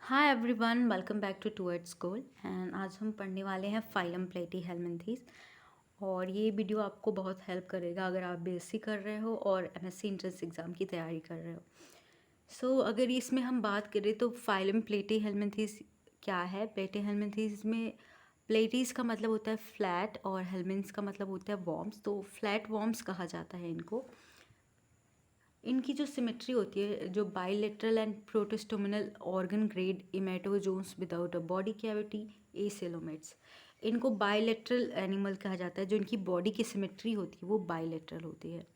Hi everyone, welcome back to toward school. And आज हम पढ़ने वाले हैं फाइलम प्लेटीहेल्मिन्थीज। और ये वीडियो आपको बहुत हेल्प करेगा अगर आप बीएससी कर रहे हो और एमएससी एंट्रेंस एग्ज़ाम की तैयारी कर रहे हो। अगर इसमें हम बात करें तो फाइलम प्लेटीहेल्मिन्थीज क्या है। प्लेटीहेल्मिन्थीज में प्लेटीज का मतलब होता है फ्लैट और हेलमिन्स का मतलब होता है वॉर्म्स। तो फ्लैट वॉर्म्स कहा जाता है इनको। इनकी जो सिमेट्री होती है, जो bilateral and protostomial organ grade eumetazoans without a body cavity acoelomates, इनको बाइलेटरल एनिमल कहा जाता है। जो इनकी बॉडी की सिमेट्री होती है वो बाइलेटरल होती है।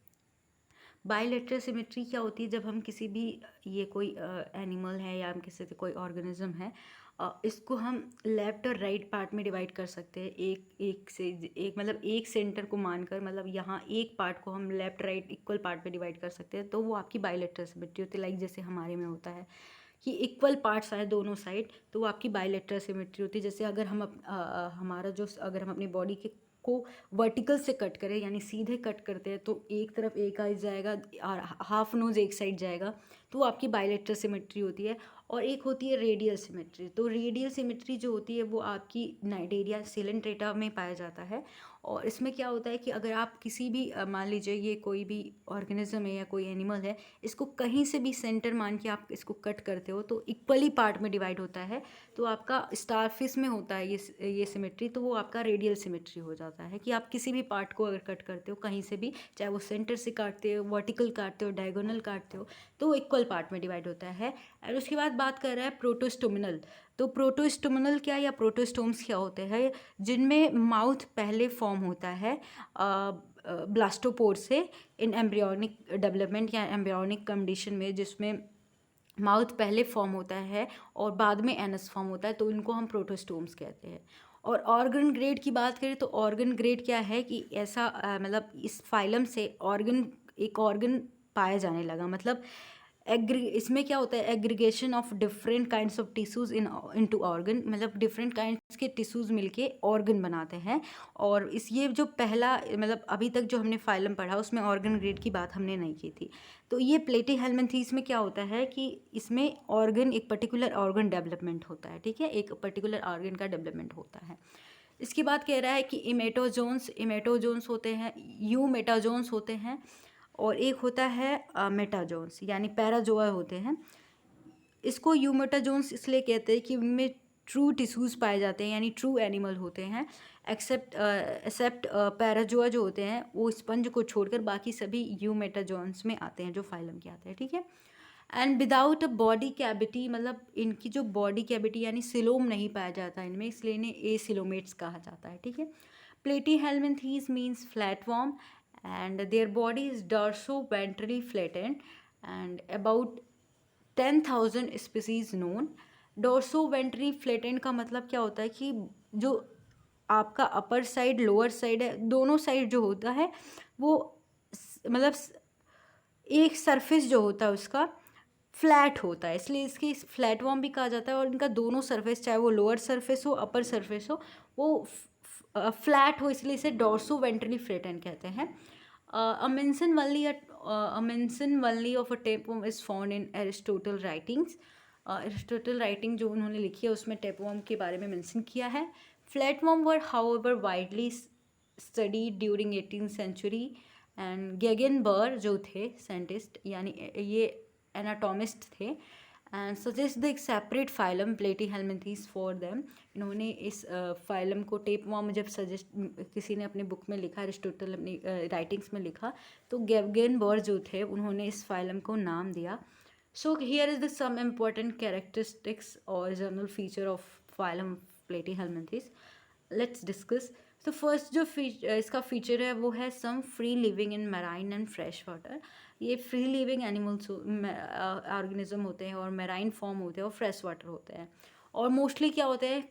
बाइलेटरल सिमेट्री क्या होती है? जब हम किसी भी ये कोई एनिमल है या हम किसी से कोई ऑर्गेनिज्म है, इसको हम लेफ्ट और राइट पार्ट में डिवाइड कर सकते हैं। एक मतलब एक सेंटर को मानकर, मतलब यहाँ एक पार्ट को हम लेफ्ट राइट इक्वल पार्ट में डिवाइड कर सकते हैं, तो वो आपकी बाइलेटरल सिमेट्री होती है। लाइक जैसे हमारे में होता है कि इक्वल पार्ट्स आए दोनों साइड, तो वो आपकी बाइलेटरल सिमेट्री होती है। जैसे अगर हम हमारा जो अगर हम अपनी बॉडी के को वर्टिकल से कट करें, यानी सीधे कट करते हैं, तो एक तरफ एक आई जाएगा और हाफ नोज एक साइड जाएगा, तो वो आपकी बाइलेटरल सिमेट्री होती है। और एक होती है रेडियल सिमेट्री। तो रेडियल सिमेट्री जो होती है वो आपकी नाइडेरिया सिलेंट्रेटा में पाया जाता है। और इसमें क्या होता है कि अगर आप किसी भी मान लीजिए ये कोई भी ऑर्गेनिज्म है या कोई एनिमल है, इसको कहीं से भी सेंटर मान के आप इसको कट करते हो तो इक्वली पार्ट में डिवाइड होता है। तो आपका स्टारफिश में होता है ये सिमेट्री, तो वो आपका रेडियल सिमेट्री हो जाता है कि आप किसी भी पार्ट को अगर कट करते हो कहीं से भी, चाहे वो सेंटर से काटते हो, वर्टिकल काटते हो, डायगोनल काटते हो, तो वो इक्वल पार्ट में डिवाइड होता है। और उसके बाद बात कर रहा है प्रोटोस्टोमिनल। तो प्रोटोस्टोमिनल क्या या प्रोटोस्टोम्स क्या होते हैं? जिनमें माउथ पहले फॉर्म होता है ब्लास्टोपोर से इन एम्ब्रियोनिक डेवलपमेंट या एम्ब्रियोनिक कंडीशन में, जिसमें माउथ पहले फॉर्म होता है और बाद में एनस फॉर्म होता है, तो इनको हम प्रोटोस्टोम्स कहते हैं। और ऑर्गन ग्रेड की बात करें तो ऑर्गन ग्रेड क्या है कि ऐसा मतलब इस फाइलम से एक ऑर्गन पाया जाने लगा। मतलब इसमें क्या होता है, aggregation of different kinds of tissues into organ, मतलब डिफरेंट काइंड्स के टिश्यूज़ मिलके ऑर्गन बनाते हैं। और ये जो पहला, मतलब अभी तक जो हमने फाइलम पढ़ा उसमें ऑर्गन ग्रेड की बात हमने नहीं की थी। तो ये प्लेटीहेल्मिन्थीज में क्या होता है कि इसमें ऑर्गन, एक पर्टिकुलर ऑर्गन डेवलपमेंट होता है। ठीक है, एक पर्टिकुलर ऑर्गन का डेवलपमेंट होता है। इसके बाद कह रहा है कि इमेटोजोन्स होते हैं, यूमेटाजोन्स होते हैं, और एक होता है मेटाजोन्स, यानी पैराजोआ होते हैं। इसको यूमेटाजोन्स इसलिए कहते हैं कि उनमें ट्रू टिश्यूज़ पाए जाते हैं, यानी ट्रू एनिमल होते हैं। एक्सेप्ट पैराजोआ जो होते हैं वो स्पंज को छोड़कर बाकी सभी यूमेटाजोन्स में आते हैं, जो फाइलम के आते हैं। ठीक है। And without a body cavity, मतलब इनकी जो बॉडी कैविटी यानी सिलोम नहीं पाया जाता इनमें, इसलिए इन्हें एसिलोमेट्स कहा जाता है। ठीक है। Platyhelminthes means flatworm and their body is dorso-ventrally flattened and about 10,000 species known। डोर्सो-वेंट्री flattened का मतलब क्या होता है कि जो आपका अपर साइड लोअर साइड है, दोनों साइड जो होता है वो मतलब एक सरफेस जो होता है उसका फ्लैट होता है, इसलिए इसकी फ्लैट वॉर्म भी कहा जाता है। और इनका दोनों सरफेस, चाहे वो लोअर सरफेस हो अपर सरफेस हो, वो फ्लैट हो, इसलिए इसे डोर्सो वेंट्रली फ्लैटेंड कहते हैं। A mention only of a tapeworm is found in Aristotle writings। Aristotle writing जो उन्होंने लिखी है उसमें टेपवर्म के बारे में मेंशन किया है। Flatworm were however widely studied during 18th century. And Gegenbaur जो थे साइंटिस्ट, यानी ये एनाटॉमिस्ट थे, एंड सजेस्ट द एक separate phylum Platyhelminthes for them. इन्होंने इस फाइलम को टेपवर्म जब सजेस्ट किसी ने अपनी बुक में लिखा, एरिस्टोटल अपनी राइटिंग्स में लिखा, तो गेगेनबर्ग जो थे उन्होंने इस फाइलम को नाम दिया। So here is the some important characteristics or general feature of phylum Platyhelminthes. Let's discuss. तो फर्स्ट जो इसका फीचर है वो है some free living in marine and fresh water. ये फ्री लिविंग एनिमल्स ऑर्गेनिज्म होते हैं और मैराइन फॉर्म होते हैं और फ्रेश वाटर होते हैं। और मोस्टली क्या होते हैं,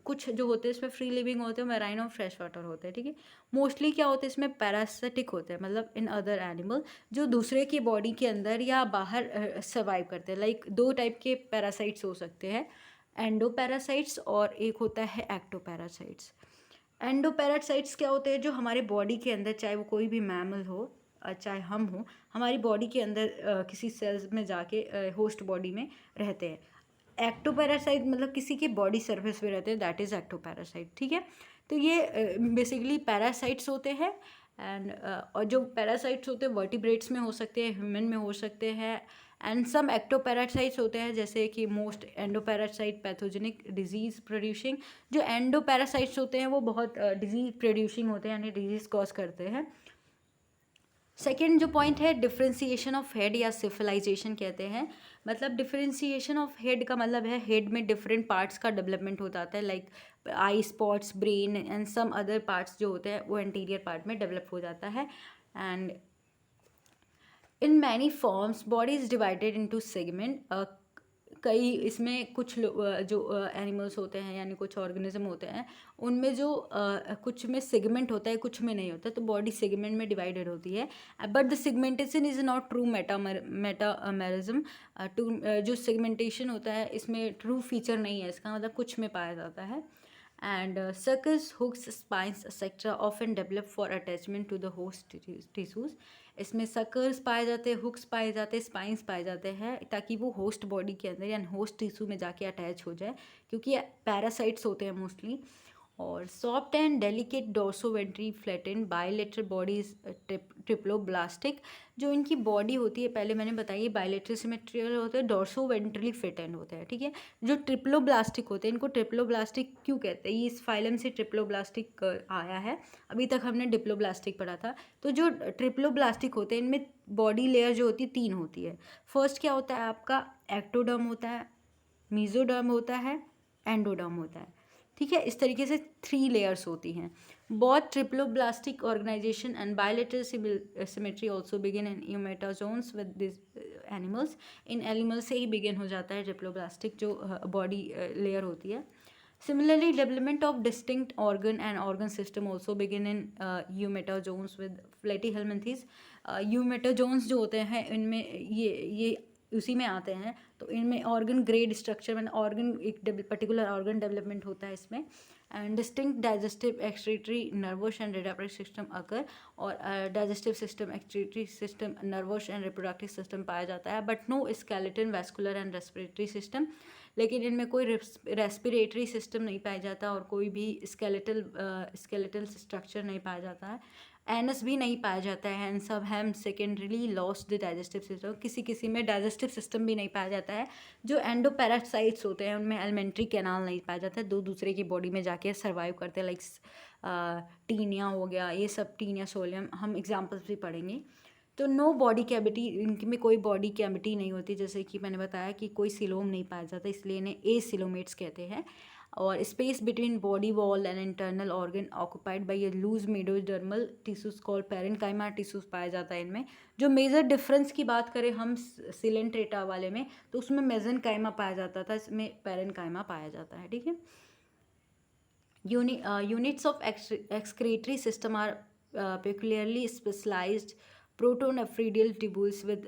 कुछ जो होते हैं इसमें फ्री लिविंग होते हैं, मैराइन और फ्रेश वाटर होते हैं। ठीक है। मोस्टली क्या होते हैं इसमें पैरासिटिक होते हैं, मतलब इन अदर एनिमल जो दूसरे की बॉडी के अंदर या बाहर सर्वाइव करते हैं। लाइक दो टाइप के पैरासाइट्स हो सकते हैं, एंडोपैरासाइट्स और एक होता है एक्टोपैरासाइट्स। एंडोपैरासाइट्स क्या होते हैं, जो हमारे बॉडी के अंदर, चाहे वो कोई भी मैमल हो चाहे हम हो, हमारी बॉडी के अंदर किसी सेल्स में जाके होस्ट बॉडी में रहते हैं। एक्टोपैरासाइट मतलब किसी के बॉडी सरफेस पे रहते हैं, दैट इज़ एक्टोपैरासाइट, ठीक है। तो ये बेसिकली पैरासाइट्स होते हैं एंड और जो पैरासाइट्स होते हैं वर्टिब्रेट्स में हो सकते हैं, ह्यूमन में हो सकते हैं, एंड सम एक्टोपैरासाइट्स होते हैं जैसे कि most endoparasite pathogenic disease producing. जो एंडोपैरासाइट्स होते हैं वो बहुत डिजीज प्रोड्यूसिंग होते हैं, यानी डिजीज कॉज करते हैं। सेकेंड जो पॉइंट है डिफ्रेंसिएशन ऑफ हेड या सिफिलाइजेशन कहते हैं। मतलब डिफ्रेंसिएशन ऑफ हेड का मतलब है हेड में डिफरेंट पार्ट्स का डेवलपमेंट हो जाता है, like eye spots, brain and some other parts जो होते हैं वो एंटीरियर पार्ट में डेवलप हो जाता है। And in many forms body is divided into segment. कई इसमें कुछ जो एनिमल्स होते हैं यानी कुछ ऑर्गेनिज्म होते हैं उनमें जो कुछ में सेगमेंट होता है कुछ में नहीं होता है, तो बॉडी सेगमेंट में डिवाइडेड होती है। But the segmentation is not true metamerism. जो सेगमेंटेशन होता है इसमें ट्रू फीचर नहीं है इसका, मतलब कुछ में पाया जाता है। And circles, hooks, spines etcetera often develop for attachment to the host tissues. इसमें सर्कल्स पाए जाते हैं, हुक्स पाए जाते हैं, स्पाइंस पाए जाते हैं ताकि वो होस्ट बॉडी के अंदर या होस्ट टिश्यू में जाके अटैच हो जाए, क्योंकि पैरासाइट्स होते हैं मोस्टली। और soft and delicate dorsoventrally flatten bilateral body is triploblastic. जो इनकी बॉडी होती है पहले मैंने बताई बायलेटरल सिमेट्रियल होते हैं, डोर्सोवेंट्रली फ्लैटेन होते हैं, ठीक है। जो ट्रिप्लोब्लास्टिक होते हैं इनको ट्रिप्लोब्लास्टिक क्यों कहते हैं, ये इस फाइलम से ट्रिप्लोब्लास्टिक आया है। अभी तक हमने डिप्लोब्लास्टिक पढ़ा था। तो जो ट्रिप्लोब्लास्टिक होते हैं इनमें बॉडी लेयर जो होती है 3 होती है। फर्स्ट क्या होता है आपका, एक्टोडर्म होता है, मीजोडर्म होता है, एंडोडर्म होता है, ठीक है। इस तरीके से 3 लेयर्स होती हैं। Both triploblastic organisation and bilateral symmetry also begin in eumetazoans with this animals. इन एनिमल से ही बिगिन हो जाता है ट्रिप्लोब्लास्टिक जो बॉडी लेयर होती है। Similarly, development of distinct organ and organ system also begin in eumetazoans with platyhelminthes. eumetazoans जो होते हैं इनमें ये उसी में आते हैं। तो इनमें ऑर्गन ग्रेड स्ट्रक्चर में ऑर्गन एक पर्टिकुलर ऑर्गन डेवलपमेंट होता है इसमें। And distinct digestive excretory nervous and reproductive system occur. और digestive system, excretory system, nervous and reproductive system पाया जाता है, but no skeleton, vascular and respiratory system. लेकिन इनमें कोई रेस्पिरेटरी सिस्टम नहीं पाया जाता और कोई भी स्केलेटल स्ट्रक्चर नहीं पाया जाता है। एनस भी नहीं पाया जाता है, एंड सब हैम सेकेंडरीली लॉस्ट द डाइजेस्टिव सिस्टम। किसी किसी में डाइजेस्टिव सिस्टम भी नहीं पाया जाता है। जो एंडोपैरासाइट्स होते हैं उनमें एलिमेंट्री कैनाल नहीं पाया जाता है, दो दूसरे की बॉडी में जाके सर्वाइव करते हैं, लाइक टीनिया हो गया, ये सब टीनिया सोलियम, हम एग्जाम्पल्स भी पढ़ेंगे। तो नो बॉडी कैविटी, इनकी में कोई बॉडी कैविटी नहीं होती, जैसे कि मैंने बताया कि कोई सिलोम नहीं पाया जाता, इसलिए इन्हें एसिलोमेट्स कहते हैं। और space between body wall and internal organ occupied by a loose mesodermal tissues called parenchyma tissues पाया जाता है इनमें। जो मेजर डिफरेंस की बात करें हम सिलेंट्रेटा वाले में, तो उसमें मेसेनकाइमा पाया जाता था, इसमें पैरेन्काइमा पाया जाता है, ठीक है। Units of excretory system are peculiarly specialized protonephridial tubules with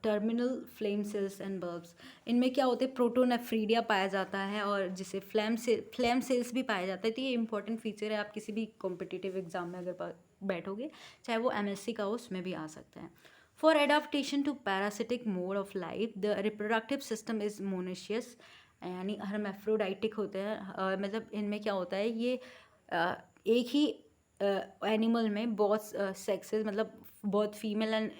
terminal flame cells and bulbs. इनमें क्या होते हैं, प्रोटोनेफ्रीडिया पाया जाता है और जिसे फ्लेम सेल्स भी पाया जाता है। तो ये इंपॉर्टेंट फीचर है, आप किसी भी कॉम्पिटिटिव एग्जाम में अगर बैठोगे, चाहे वो MSc का हो, उसमें भी आ सकता है। For adaptation to parasitic mode of life the reproductive system is monoecious, यानी हर्मेफ्रोडाइटिक होते हैं। मतलब इनमें क्या होता है, ये एक ही एनिमल में बहुत सेक्सेस, मतलब बहुत female and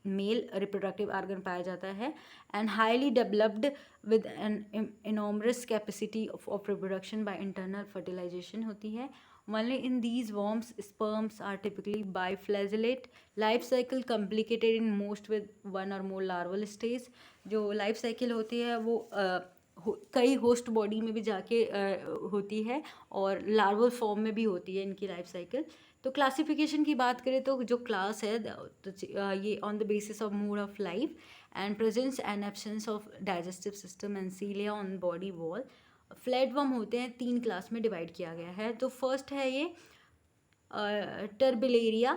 male reproductive organ पाया जाता है, and highly developed with an enormous capacity of reproduction by internal fertilisation होती है। Only in these worms, sperms are typically biflagellate. Life cycle complicated in most with one or more larval stage. जो life cycle होती है वो कई host body में भी जाके होती है और लार्वल फॉर्म में भी होती है इनकी लाइफ साइकिल। तो क्लासिफिकेशन की बात करें तो जो क्लास है तो ये on the basis of mode of life and presence and absence of digestive system and cilia on body wall. Flatworm होते हैं, 3 क्लास में डिवाइड किया गया है। तो फर्स्ट है ये टर्बिलेरिया।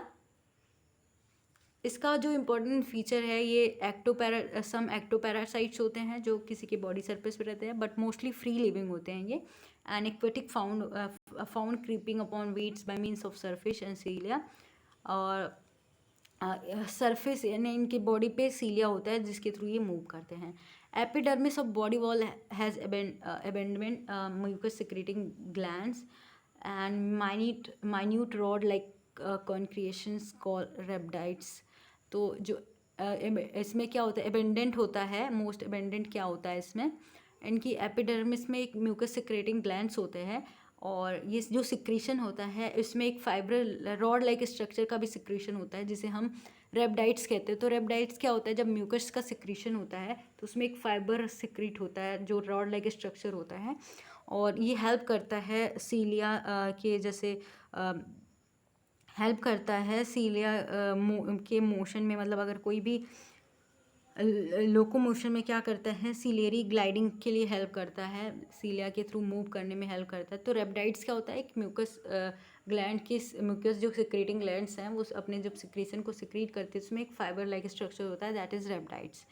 इसका जो इम्पोर्टेंट फीचर है, ये सम एक्टोपैरासाइट्स होते हैं जो किसी के बॉडी सरफेस पे रहते हैं, बट मोस्टली फ्री लिविंग होते हैं ये। And aquatic found creeping upon weeds by means of surface and cilia. और सरफेस यानी इनके बॉडी पे सीलिया होता है जिसके थ्रू ये मूव करते हैं। Epidermis of body wall has abandonment mucus secreting glands and minute rod like concretions called rhabdites. तो जो इसमें क्या होता है, एबेंडेंट होता है, मोस्ट एबेंडेंट क्या होता है इसमें, इनकी एपिडर्मिस में एक म्यूकस सिक्रेटिंग ग्लैंड्स होते हैं, और ये जो सिक्रीशन होता है इसमें एक फाइबर रॉड लाइक स्ट्रक्चर का भी सिक्रीशन होता है जिसे हम रेबडाइट्स कहते हैं। तो रेबडाइट्स क्या होता है, जब म्यूकस का सिक्रीशन होता है तो उसमें एक फाइबर सिक्रीट होता है जो रॉड लाइक स्ट्रक्चर होता है, और ये हेल्प करता है सीलिया के जैसे हेल्प करता है सीलिया के मोशन में, मतलब अगर कोई भी लोकोमोशन में क्या करता है, सीलियरी ग्लाइडिंग के लिए हेल्प करता है, सीलिया के थ्रू मूव करने में हेल्प करता है। तो रेबडाइट्स क्या होता है, एक म्यूकस ग्लैंड के म्यूकस जो सिक्रेटिंग ग्लैंड्स हैं वो अपने जब सिक्रीशन को सिक्रीट करते हैं उसमें एक फाइबर लाइक स्ट्रक्चर होता है, दैट इज़ रेबडाइट्स।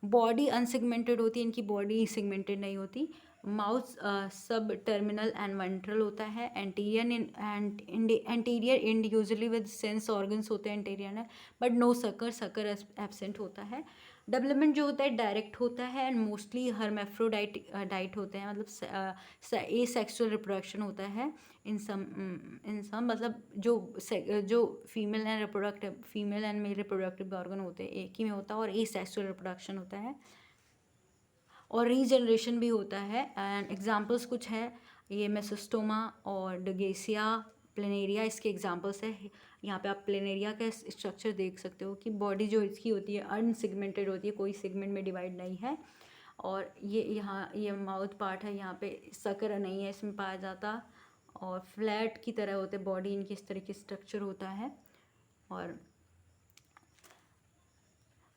बॉडी अनसेगमेंटेड होती है, इनकी बॉडी सेगमेंटेड नहीं होती। माउथ सब टर्मिनल एंड वेंट्रल होता है। Anterior and usually with sense organs होते हैं एंटीरियर में, बट नो सकर एब्सेंट होता है। डेवलपमेंट जो होता है डायरेक्ट होता है एंड मोस्टली हर्मेफ्रोडाइट होते हैं, मतलब ए सेक्सुअल रिप्रोडक्शन होता है इन सम मतलब जो female and male reproductive organ होते हैं एक ही में होता है, और ए सेक्सुअल रिप्रोडक्शन होता है और रीजनरेशन भी होता है। एंड एग्जांपल्स कुछ है, ये मेसोस्टोमा और डगेसिया, प्लेनेरिया इसके एग्जांपल्स है। यहाँ पे आप प्लेनेरिया का स्ट्रक्चर देख सकते हो कि बॉडी जो इसकी होती है अनसेगमेंटेड होती है, कोई सेगमेंट में डिवाइड नहीं है, और ये माउथ पार्ट है, यहाँ पे सकर नहीं है इसमें पाया जाता, और फ्लैट की तरह होते बॉडी इनकी, इस तरह की स्ट्रक्चर होता है।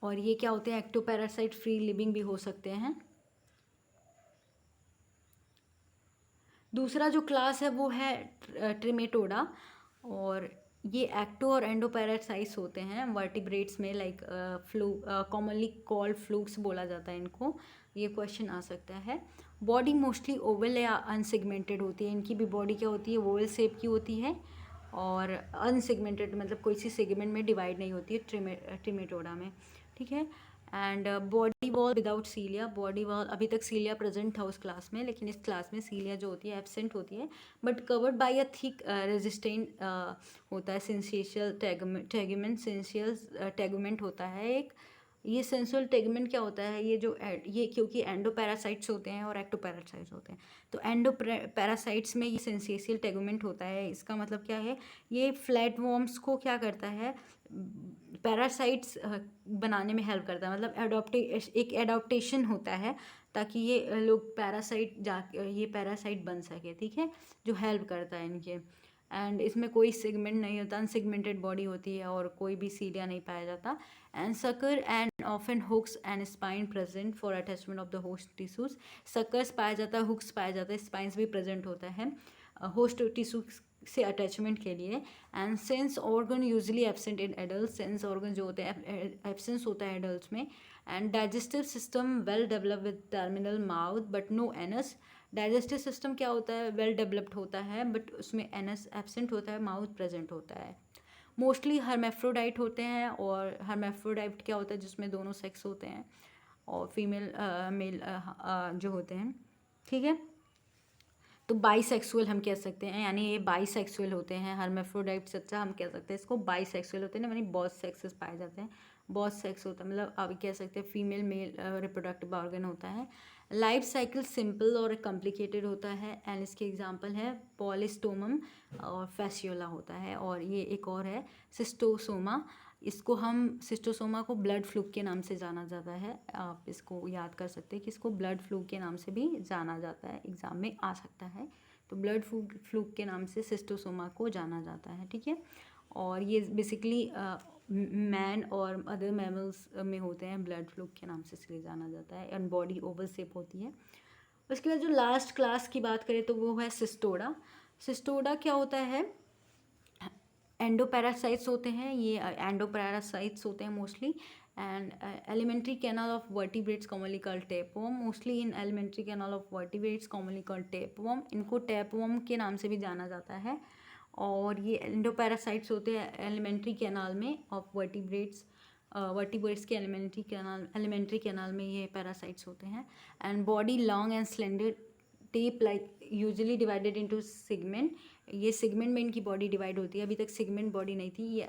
और ये क्या होते हैं, एक्टोपैरासाइट फ्री लिविंग भी हो सकते हैं। दूसरा जो क्लास है वो है ट्रिमेटोडा, और ये एक्टो और एंडोपैरासाइट्स होते हैं वर्टिब्रेट्स में, लाइक कॉमनली कॉल्ड फ्लूक्स बोला जाता है इनको, ये क्वेश्चन आ सकता है। बॉडी मोस्टली ओवल या अनसेगमेंटेड होती है, इनकी भी बॉडी क्या होती है, ओवल शेप की होती है, और अनसेगमेंटेड मतलब कोई सी सेगमेंट में डिवाइड नहीं होती है ट्रिमेटोडा में, ठीक है। And body wall without cilia, body wall अभी तक सीलिया प्रेजेंट था उस क्लास में, लेकिन इस क्लास में सीलिया जो होती है एब्सेंट होती है, but covered by a thick resistant होता है सेंसेशियल टेगुमेंट, सेंशियल टेगुमेंट होता है एक। ये सेंसुअल टेगमेंट क्या होता है, ये क्योंकि एंडोपैरासाइट्स होते हैं और एक्टोपैरासाइट्स होते हैं, तो एंडोपैरासाइट्स में ये सेंसेशियल टेगमेंट होता है। इसका मतलब क्या है, ये फ्लैट वॉर्म्स को क्या करता है, पैरासाइट्स बनाने में हेल्प करता है, मतलब एक एडॉप्टेशन होता है ताकि ये लोग ये पैरासाइट बन सके, ठीक है, जो हेल्प करता है इनके। एंड इसमें कोई सेगमेंट नहीं होता, अनसेगमेंटेड बॉडी होती है और कोई भी सीलिया नहीं पाया जाता। And sucker and often hooks and spine present for attachment of the host tissues, suckers पाया जाता है, हुक्स पाया जाता है, स्पाइंस भी प्रेजेंट होता है होस्ट टिश्यू से अटैचमेंट के लिए। And sense organ usually absent in adult, sense organ जो होते हैं एब्सेंस होता है एडल्ट में। And digestive system well develop with terminal mouth but no anus, digestive system क्या होता है, वेल डेवलप्ड होता है बट उसमें एनस एब्सेंट होता है, माउथ प्रेजेंट होता है। मोस्टली हर्मेफ्रोडाइट होते हैं, और हर्मेफ्रोडाइट क्या होता है जिसमें दोनों सेक्स होते हैं और फीमेल मेल जो होते हैं, ठीक है। तो बाईसेक्सुअल हम कह सकते हैं, यानी ये बाईसेक्सुअल होते हैं, हर्मेफ्रोडाइट से अच्छा हम कह सकते हैं इसको बाईसेक्सुअल होते हैं ना, यानी बहुत सेक्सेस पाए जाते हैं, बहुत सेक्स होता है, मतलब आप कह सकते हैं फीमेल मेल रिप्रोडक्टिव ऑर्गन होता है। लाइफ साइकिल सिंपल और कॉम्प्लिकेटेड होता है, एंड इसके एग्जांपल है पॉलिस्टोमम और फैसियोला होता है, और ये एक और है सिस्टोसोमा, सिस्टोसोमा को ब्लड फ्लूक के नाम से जाना जाता है, आप इसको याद कर सकते हैं कि इसको ब्लड फ्लूक के नाम से भी जाना जाता है, एग्जाम में आ सकता है, तो ब्लड फ्लूक के नाम से सिस्टोसोमा को जाना जाता है, ठीक है। और ये बेसिकली मैन और अदर मैमल्स में होते हैं, ब्लड फ्लूक के नाम से इसलिए जाना जाता है, एंड बॉडी ओवल शेप होती है। उसके बाद जो लास्ट क्लास की बात करें तो वो है सिस्टोडा। सिस्टोडा क्या होता है, एंडोपैरासाइट्स होते हैं, ये एंडोपैरासाइट्स होते हैं mostly, and alimentary canal of vertebrates commonly called tapeworm, mostly in alimentary canal of vertebrates commonly called tapeworm, इनको टैपवर्म के नाम से भी जाना जाता है। और ये एंडोपैरासाइट्स होते हैं एलिमेंट्री कैनाल में ऑफ वर्टिब्रेट्स, वर्टिब्रेट्स के एलिमेंट्री कैनाल में ये पैरासाइट्स होते हैं। And body long and slender, tape like, usually divided into segment. ये सेगमेंट में इनकी बॉडी डिवाइड होती है, अभी तक सेगमेंट बॉडी नहीं थी, ये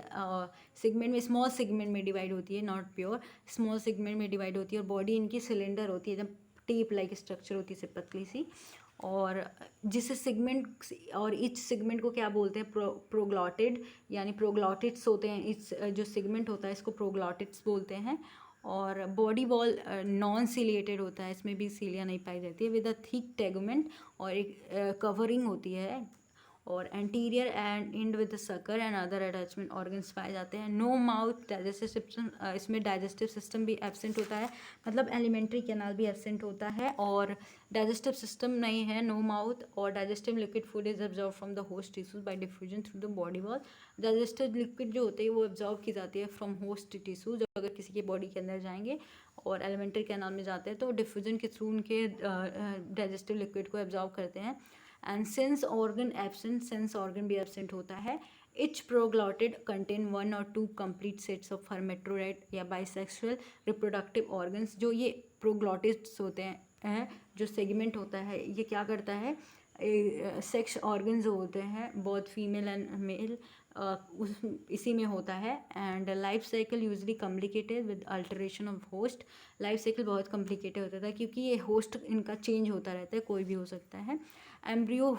सेगमेंट में, स्मॉल सेगमेंट में डिवाइड होती है, नॉट प्योर, स्मॉल सेगमेंट में डिवाइड होती है। और बॉडी इनकी सिलेंडर होती है, एकदम टेप लाइक स्ट्रक्चर होती है, पतली सी। और जिस सेगमेंट और इच सेगमेंट को क्या बोलते हैं, प्रोग्लॉटिड, यानी प्रोग्लॉटिड्स होते हैं। इस जो सेगमेंट होता है इसको प्रोग्लॉटिड्स बोलते हैं। और बॉडी वॉल नॉन सिलिएटेड होता है, इसमें भी सीलिया नहीं पाई जाती है, विद अ थिक टेगुमेंट, और एक कवरिंग होती है। और anterior and and with sucker and other attachment organs पाए जाते हैं। नो माउथ डाइजेस्टिव सिस्टम, इसमें डाइजेस्टिव सिस्टम भी एब्सेंट होता है, मतलब एलिमेंट्री कैनाल भी एब्सेंट होता है, और डाइजेस्टिव सिस्टम नहीं है, नो माउथ। और digestive liquid food is absorb from the host tissues bye diffusion through the body wall. Digestive liquid जो होते हैं वो एब्जॉर्ब की जाती है फ्रॉम होस्ट टिश्यूज, अगर किसी के बॉडी के अंदर जाएंगे और एलिमेंट्री कैनाल में जाते हैं तो डिफ्यूजन के थ्रू उनके डाइजेस्टिव लिक्विड को एब्जॉर्ब करते हैं। And sense organ absent, sense organ भी एब्सेंट होता है। Each proglottid contain 1 or 2 complete sets of hermaphrodite या बाइसेक्सुअल रिप्रोडक्टिव ऑर्गन्स। जो ये प्रोग्लॉटिड्स होते हैं, जो सेगमेंट होता है, ये क्या करता है, सेक्स ऑर्गन जो होते हैं बोथ फीमेल एंड मेल, उस इसी में होता है। And life cycle usually complicated with alteration of host. Life cycle बहुत कॉम्प्लिकेटेड होता था क्योंकि ये होस्ट इनका चेंज होता रहता है, कोई भी हो सकता है। एम्ब्रियो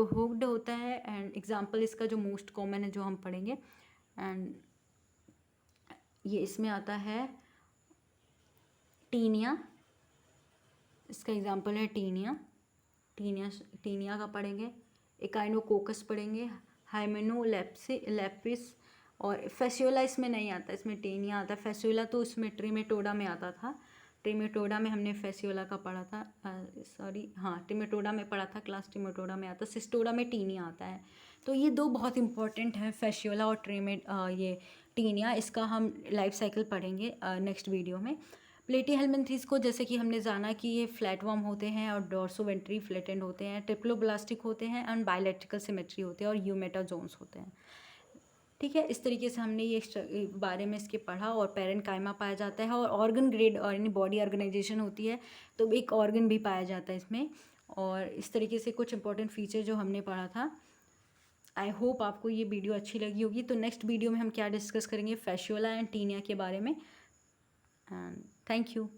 हुक्ड होता है। एंड एग्जांपल इसका जो मोस्ट कॉमन है जो हम पढ़ेंगे, एंड ये इसमें आता है टीनिया, इसका एग्जांपल है टीनिया का पढ़ेंगे। एकाइनोकोकस पढ़ेंगे, हाइमेनोलेपिस, और फेस्यूला इसमें नहीं आता, इसमें टीनिया आता है। फेस्यूला तो इसमें ट्रिमेटोडा में आता था, ट्रिमेटोडा में हमने फेस्यूला का पढ़ा था, ट्रिमेटोडा में पढ़ा था, क्लास ट्रिमेटोडा में आता। सिस्टोडा में टीनिया आता है। तो ये दो बहुत इंपॉर्टेंट है, फेस्यूला और ये टीनिया। इसका हम लाइफ साइकिल पढ़ेंगे नेक्स्ट वीडियो में। प्लेटीहेल्मिन्थेस को जैसे कि हमने जाना कि ये फ्लैटवर्म होते हैं और डोर्सोवेंट्री फ्लैटेंड होते हैं, ट्रिप्लोब्लास्टिक होते हैं, एंड बायलैट्रिकल सिमेट्री होते हैं, और यूमेटाजोन्स होते हैं। ठीक है, इस तरीके से हमने ये बारे में इसके पढ़ा। और पैरेन्काइमा पाया जाता है, और ऑर्गन ग्रेड और यानी बॉडी ऑर्गेनाइजेशन होती है तो एक ऑर्गन भी पाया जाता है इसमें। और इस तरीके से कुछ इंपॉर्टेंट फीचर जो हमने पढ़ा था। आई होप आपको ये वीडियो अच्छी लगी होगी। तो नेक्स्ट वीडियो में हम क्या डिस्कस करेंगे, फेस्यूला एंड टीनिया के बारे में। And thank you.